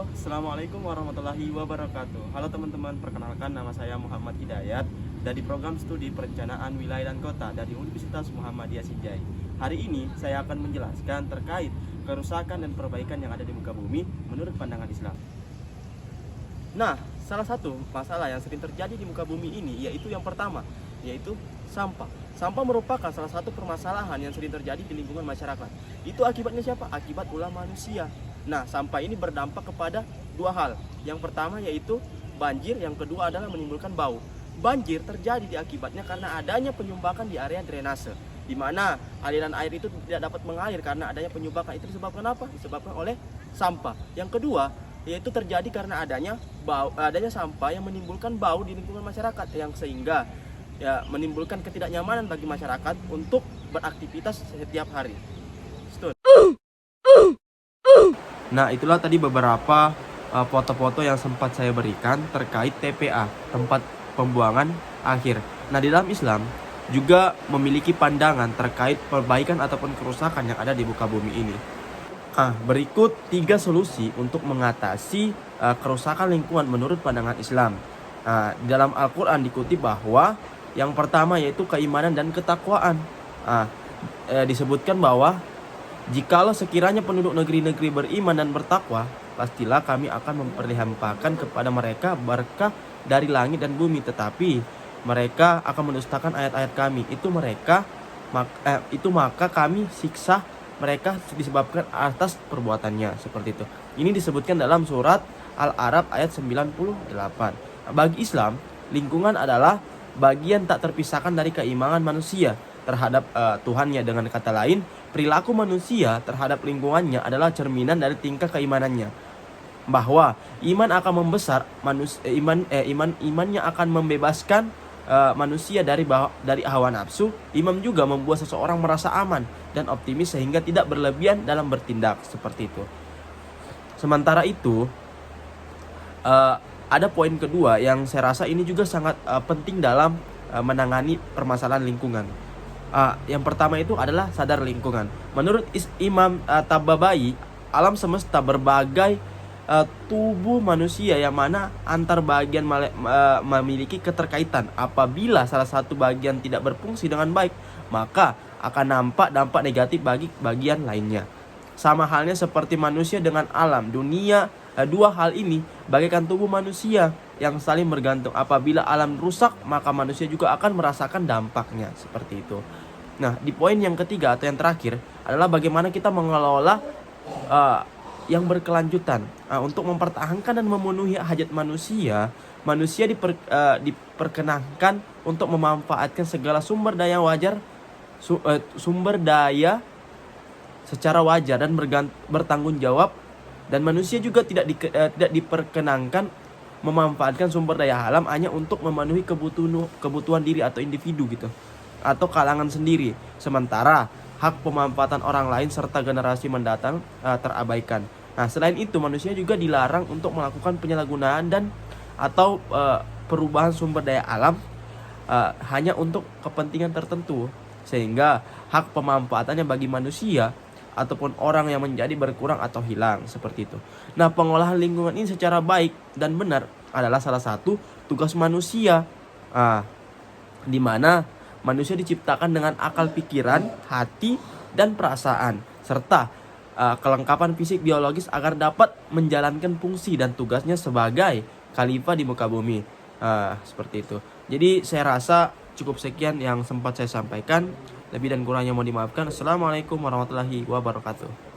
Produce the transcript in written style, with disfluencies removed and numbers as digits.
Halo, Assalamualaikum warahmatullahi wabarakatuh. Halo teman-teman, perkenalkan nama saya Muhammad Hidayat dari program studi perencanaan wilayah dan kota dari Universitas Muhammadiyah Sinjai. Hari ini saya akan menjelaskan terkait kerusakan dan perbaikan yang ada di muka bumi menurut pandangan Islam. Nah, salah satu masalah yang sering terjadi di muka bumi ini yaitu yang pertama, yaitu sampah. Sampah merupakan salah satu permasalahan yang sering terjadi di lingkungan masyarakat. Itu akibatnya siapa? Akibat ulah manusia. Nah, sampah ini berdampak kepada dua hal. Yang pertama yaitu banjir, yang kedua adalah menimbulkan bau. Banjir terjadi akibatnya karena adanya penyumbakan di area drainase, di mana aliran air itu tidak dapat mengalir karena adanya penyumbakan. Itu disebabkan apa? Disebabkan oleh sampah. Yang kedua yaitu terjadi karena adanya sampah yang menimbulkan bau di lingkungan masyarakat, yang sehingga menimbulkan ketidaknyamanan bagi masyarakat untuk beraktivitas setiap hari. Nah, itulah tadi beberapa foto-foto yang sempat saya berikan terkait TPA, tempat pembuangan akhir. Nah, di dalam Islam juga memiliki pandangan terkait perbaikan ataupun kerusakan yang ada di muka bumi ini. Berikut 3 solusi untuk mengatasi kerusakan lingkungan menurut pandangan Islam. Di dalam Al-Quran dikutip bahwa yang pertama yaitu keimanan dan ketakwaan. Disebutkan bahwa jikalau sekiranya penduduk negeri-negeri beriman dan bertakwa, pastilah kami akan memperlihatkan kepada mereka berkah dari langit dan bumi, tetapi mereka akan mendustakan ayat-ayat kami. Itu maka kami siksa mereka disebabkan atas perbuatannya. Seperti itu. Ini disebutkan dalam surat Al-A'raf ayat 98. Bagi Islam, lingkungan adalah bagian tak terpisahkan dari keimanan manusia terhadap Tuhannya. Dengan kata lain, perilaku manusia terhadap lingkungannya adalah cerminan dari tingkah keimanannya. Bahwa iman akan membesar, imannya akan membebaskan manusia dari hawa nafsu. Iman juga membuat seseorang merasa aman dan optimis sehingga tidak berlebihan dalam bertindak, seperti itu. Sementara itu, ada poin kedua yang saya rasa ini juga sangat penting dalam menangani permasalahan lingkungan. Yang pertama itu adalah sadar lingkungan. Menurut Imam Tababai, alam semesta berbagai tubuh manusia yang mana antar bagian memiliki keterkaitan. Apabila salah satu bagian tidak berfungsi dengan baik, maka akan nampak dampak negatif bagi bagian lainnya. Sama halnya seperti manusia dengan alam dunia. Dua hal ini bagaikan tubuh manusia yang saling bergantung. Apabila alam rusak, maka manusia juga akan merasakan dampaknya, seperti itu. Nah, di poin yang ketiga atau yang terakhir adalah bagaimana kita mengelola yang berkelanjutan. Untuk mempertahankan dan memenuhi hajat manusia, diperkenankan untuk memanfaatkan segala sumber daya secara wajar dan bertanggung jawab. Dan manusia juga tidak diperkenankan memanfaatkan sumber daya alam hanya untuk memenuhi kebutuhan diri atau individu gitu, atau kalangan sendiri, sementara hak pemanfaatan orang lain serta generasi mendatang terabaikan. Nah, selain itu manusia juga dilarang untuk melakukan penyalahgunaan atau perubahan sumber daya alam hanya untuk kepentingan tertentu, sehingga hak pemanfaatannya bagi manusia ataupun orang yang menjadi berkurang atau hilang, seperti itu. Nah, pengolahan lingkungan ini secara baik dan benar adalah salah satu tugas manusia, di mana manusia diciptakan dengan akal pikiran, hati, dan perasaan, serta kelengkapan fisik biologis agar dapat menjalankan fungsi dan tugasnya sebagai khalifah di muka bumi. Seperti itu. Jadi saya rasa cukup sekian yang sempat saya sampaikan. Lebih dan kurangnya mohon dimaafkan. Assalamualaikum warahmatullahi wabarakatuh.